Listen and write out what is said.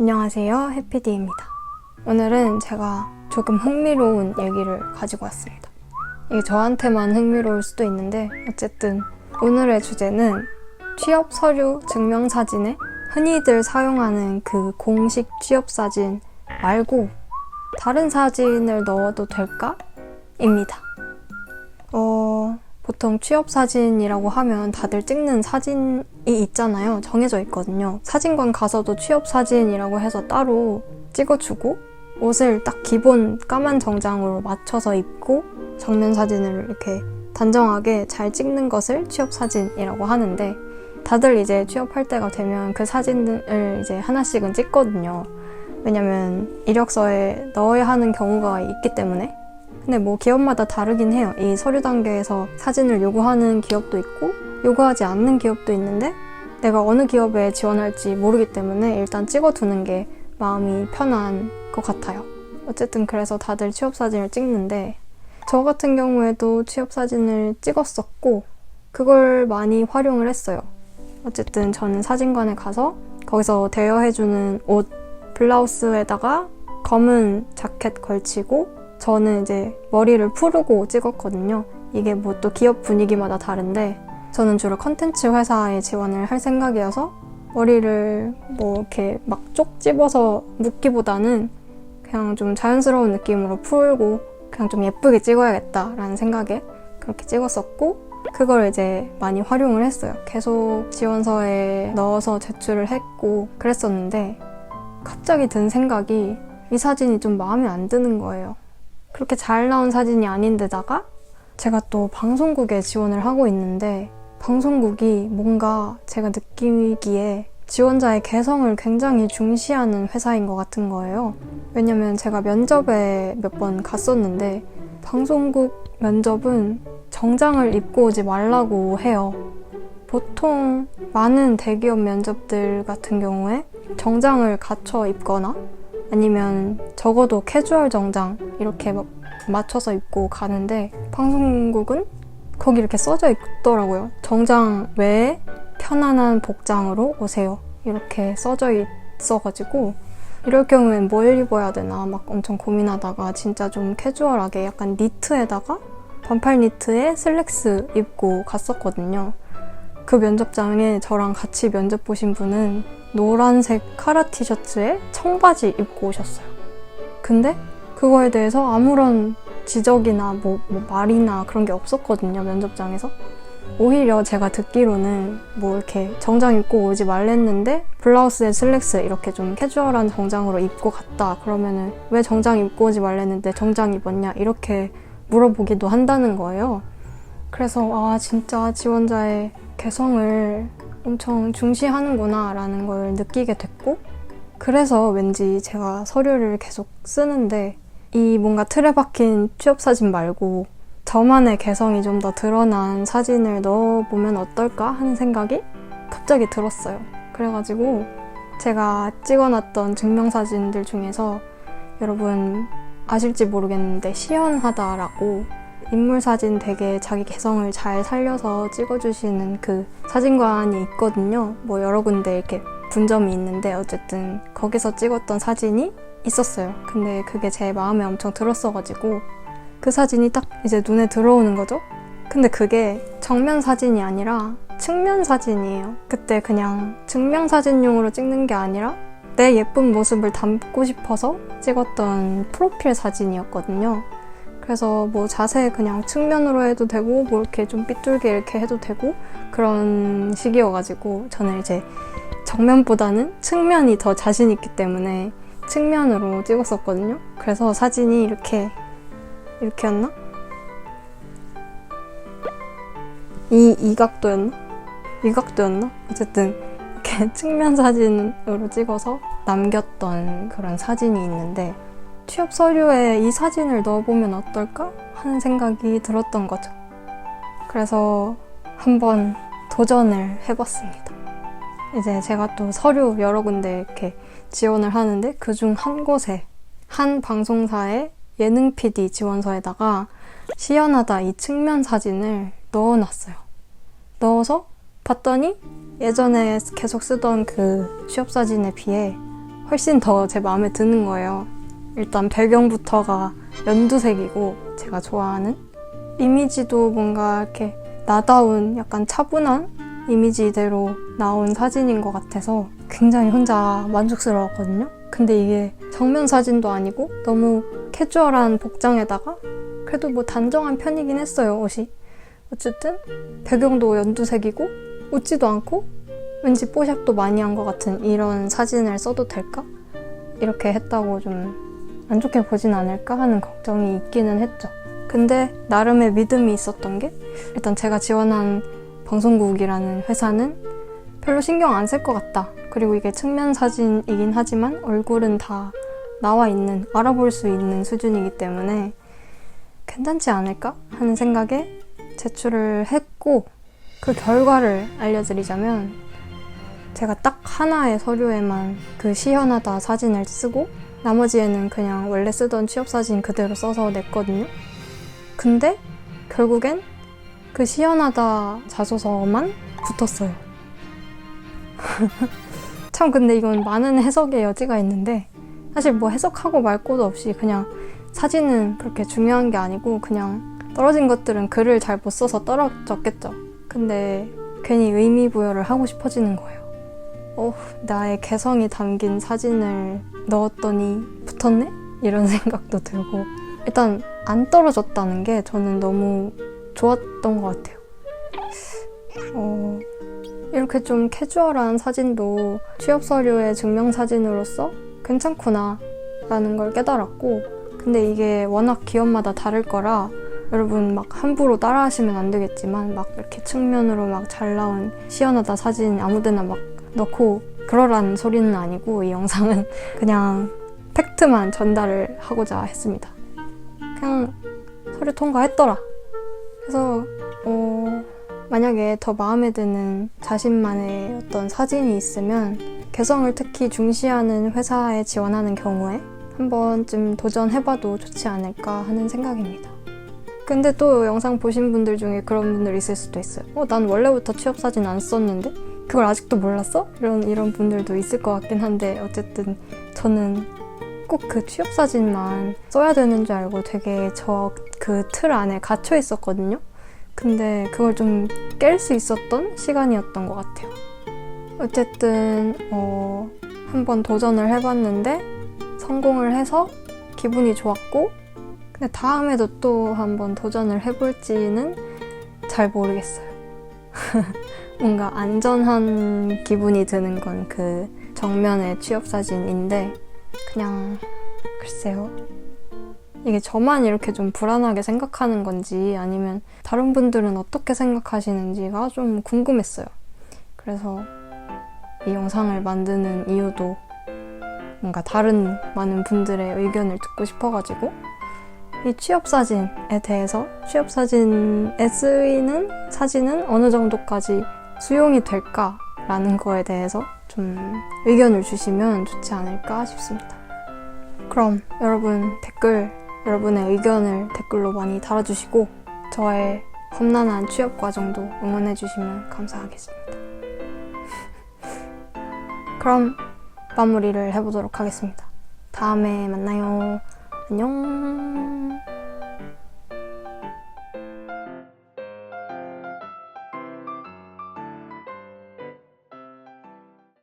안녕하세요, 해피디입니다. 오늘은 제가 조금 흥미로운 얘기를 가지고 왔습니다. 이게 저한테만 흥미로울 수도 있는데 어쨌든 오늘의 주제는 취업 서류 증명사진에 흔히들 사용하는 그 공식 취업사진 말고 다른 사진을 넣어도 될까? 입니다. 보통 취업사진이라고 하면 다들 찍는 사진이 있잖아요. 정해져 있거든요. 사진관 가서도 취업사진이라고 해서 따로 찍어주고 옷을 딱 기본 까만 정장으로 맞춰서 입고 정면 사진을 이렇게 단정하게 잘 찍는 것을 취업사진이라고 하는데 다들 이제 취업할 때가 되면 그 사진을 이제 하나씩은 찍거든요. 왜냐면 이력서에 넣어야 하는 경우가 있기 때문에. 근데 뭐 기업마다 다르긴 해요. 이 서류 단계에서 사진을 요구하는 기업도 있고 요구하지 않는 기업도 있는데 내가 어느 기업에 지원할지 모르기 때문에 일단 찍어두는 게 마음이 편한 것 같아요. 어쨌든 그래서 다들 취업사진을 찍는데 저 같은 경우에도 취업사진을 찍었었고 그걸 많이 활용을 했어요. 어쨌든 저는 사진관에 가서 거기서 대여해주는 옷 블라우스에다가 검은 자켓 걸치고 저는 이제 머리를 푸르고 찍었거든요. 이게 뭐 또 기업 분위기마다 다른데 저는 주로 컨텐츠 회사에 지원을 할 생각이어서 머리를 뭐 이렇게 막 쪽 집어서 묶기보다는 그냥 좀 자연스러운 느낌으로 풀고 그냥 좀 예쁘게 찍어야겠다라는 생각에 그렇게 찍었었고 그걸 이제 많이 활용을 했어요. 계속 지원서에 넣어서 제출을 했고 그랬었는데 갑자기 든 생각이 이 사진이 좀 마음에 안 드는 거예요. 그렇게 잘 나온 사진이 아닌데다가 제가 또 방송국에 지원을 하고 있는데 방송국이 뭔가 제가 느끼기에 지원자의 개성을 굉장히 중시하는 회사인 것 같은 거예요. 왜냐면 제가 면접에 몇 번 갔었는데 방송국 면접은 정장을 입고 오지 말라고 해요. 보통 많은 대기업 면접들 같은 경우에 정장을 갖춰 입거나 아니면 적어도 캐주얼 정장 이렇게 맞춰서 입고 가는데 방송국은 거기 이렇게 써져 있더라고요. 정장 외에 편안한 복장으로 오세요. 이렇게 써져 있어가지고 이럴 경우엔 뭘 입어야 되나 막 엄청 고민하다가 진짜 좀 캐주얼하게 약간 니트에다가 반팔 니트에 슬랙스 입고 갔었거든요. 그 면접장에 저랑 같이 면접 보신 분은 노란색 카라 티셔츠에 청바지 입고 오셨어요. 근데 그거에 대해서 아무런 지적이나 뭐 말이나 그런 게 없었거든요, 면접장에서. 오히려 제가 듣기로는 뭐 이렇게 정장 입고 오지 말랬는데 블라우스에 슬랙스 이렇게 좀 캐주얼한 정장으로 입고 갔다 그러면은 왜 정장 입고 오지 말랬는데 정장 입었냐 이렇게 물어보기도 한다는 거예요. 그래서 진짜 지원자의 개성을 엄청 중시하는구나 라는 걸 느끼게 됐고 그래서 왠지 제가 서류를 계속 쓰는데 이 뭔가 틀에 박힌 취업사진 말고 저만의 개성이 좀 더 드러난 사진을 넣어보면 어떨까 하는 생각이 갑자기 들었어요. 그래가지고 제가 찍어놨던 증명사진들 중에서 여러분 아실지 모르겠는데 시연하다라고 인물사진 되게 자기 개성을 잘 살려서 찍어주시는 그 사진관이 있거든요. 뭐 여러 군데 이렇게 분점이 있는데 어쨌든 거기서 찍었던 사진이 있었어요. 근데 그게 제 마음에 엄청 들었어가지고 그 사진이 딱 이제 눈에 들어오는 거죠. 근데 그게 정면 사진이 아니라 측면 사진이에요. 그때 그냥 증명사진용으로 찍는 게 아니라 내 예쁜 모습을 담고 싶어서 찍었던 프로필 사진이었거든요. 그래서 뭐 자세 그냥 측면으로 해도 되고 뭐 이렇게 좀 삐뚤게 이렇게 해도 되고 그런 식이어가지고 저는 이제 정면보다는 측면이 더 자신 있기 때문에 측면으로 찍었었거든요. 그래서 사진이 이렇게였나? 이 각도였나? 이 각도였나? 어쨌든 이렇게 측면 사진으로 찍어서 남겼던 그런 사진이 있는데 취업 서류에 이 사진을 넣어보면 어떨까? 하는 생각이 들었던 거죠. 그래서 한번 도전을 해봤습니다. 이제 제가 또 서류 여러 군데 이렇게 지원을 하는데 그중 한 곳에 한 방송사의 예능 PD 지원서에다가 시연하다 이 측면 사진을 넣어놨어요. 넣어서 봤더니 예전에 계속 쓰던 그 취업사진에 비해 훨씬 더 제 마음에 드는 거예요. 일단 배경부터가 연두색이고 제가 좋아하는 이미지도 뭔가 이렇게 나다운 약간 차분한 이미지대로 나온 사진인 것 같아서 굉장히 혼자 만족스러웠거든요. 근데 이게 정면 사진도 아니고 너무 캐주얼한 복장에다가 그래도 뭐 단정한 편이긴 했어요, 옷이. 어쨌든 배경도 연두색이고 웃지도 않고 왠지 뽀샵도 많이 한 것 같은 이런 사진을 써도 될까? 이렇게 했다고 좀 안 좋게 보진 않을까 하는 걱정이 있기는 했죠. 근데 나름의 믿음이 있었던 게 일단 제가 지원한 방송국이라는 회사는 별로 신경 안 쓸 것 같다. 그리고 이게 측면 사진이긴 하지만 얼굴은 다 나와 있는, 알아볼 수 있는 수준이기 때문에 괜찮지 않을까 하는 생각에 제출을 했고, 그 결과를 알려드리자면 제가 딱 하나의 서류에만 그 시현하다 사진을 쓰고 나머지에는 그냥 원래 쓰던 취업사진 그대로 써서 냈거든요. 근데 결국엔 그 시현하다 자소서만 붙었어요. 참 근데 이건 많은 해석의 여지가 있는데 사실 뭐 해석하고 말 것도 없이 그냥 사진은 그렇게 중요한 게 아니고 그냥 떨어진 것들은 글을 잘 못 써서 떨어졌겠죠. 근데 괜히 의미 부여를 하고 싶어지는 거예요. 나의 개성이 담긴 사진을 넣었더니 붙었네? 이런 생각도 들고 일단 안 떨어졌다는 게 저는 너무 좋았던 것 같아요. 이렇게 좀 캐주얼한 사진도 취업 서류의 증명사진으로서 괜찮구나 라는 걸 깨달았고, 근데 이게 워낙 기업마다 다를 거라 여러분 막 함부로 따라 하시면 안 되겠지만 막 이렇게 측면으로 막 잘 나온 시원하다 사진 아무데나 막 넣고 그러라는 소리는 아니고 이 영상은 그냥 팩트만 전달을 하고자 했습니다. 그냥 서류 통과했더라. 그래서 만약에 더 마음에 드는 자신만의 어떤 사진이 있으면 개성을 특히 중시하는 회사에 지원하는 경우에 한 번쯤 도전해봐도 좋지 않을까 하는 생각입니다. 근데 또 영상 보신 분들 중에 그런 분들 있을 수도 있어요. 난 원래부터 취업사진 안 썼는데 그걸 아직도 몰랐어? 이런 분들도 있을 것 같긴 한데 어쨌든 저는 꼭 그 취업사진만 써야 되는 줄 알고 되게 그 틀 안에 갇혀 있었거든요. 근데 그걸 좀 깰 수 있었던 시간이었던 것 같아요. 어쨌든 한번 도전을 해봤는데 성공을 해서 기분이 좋았고, 근데 다음에도 또 한번 도전을 해볼지는 잘 모르겠어요. 뭔가 안전한 기분이 드는 건 그 정면의 취업사진인데 그냥 글쎄요. 이게 저만 이렇게 좀 불안하게 생각하는 건지 아니면 다른 분들은 어떻게 생각하시는지가 좀 궁금했어요. 그래서 이 영상을 만드는 이유도 뭔가 다른 많은 분들의 의견을 듣고 싶어가지고 이 취업사진에 대해서 취업사진에 쓰이는 사진은 어느 정도까지 수용이 될까라는 거에 대해서 좀 의견을 주시면 좋지 않을까 싶습니다. 그럼 여러분의 의견을 댓글로 많이 달아주시고 저의 험난한 취업 과정도 응원해주시면 감사하겠습니다. 그럼 마무리를 해보도록 하겠습니다. 다음에 만나요. 안녕.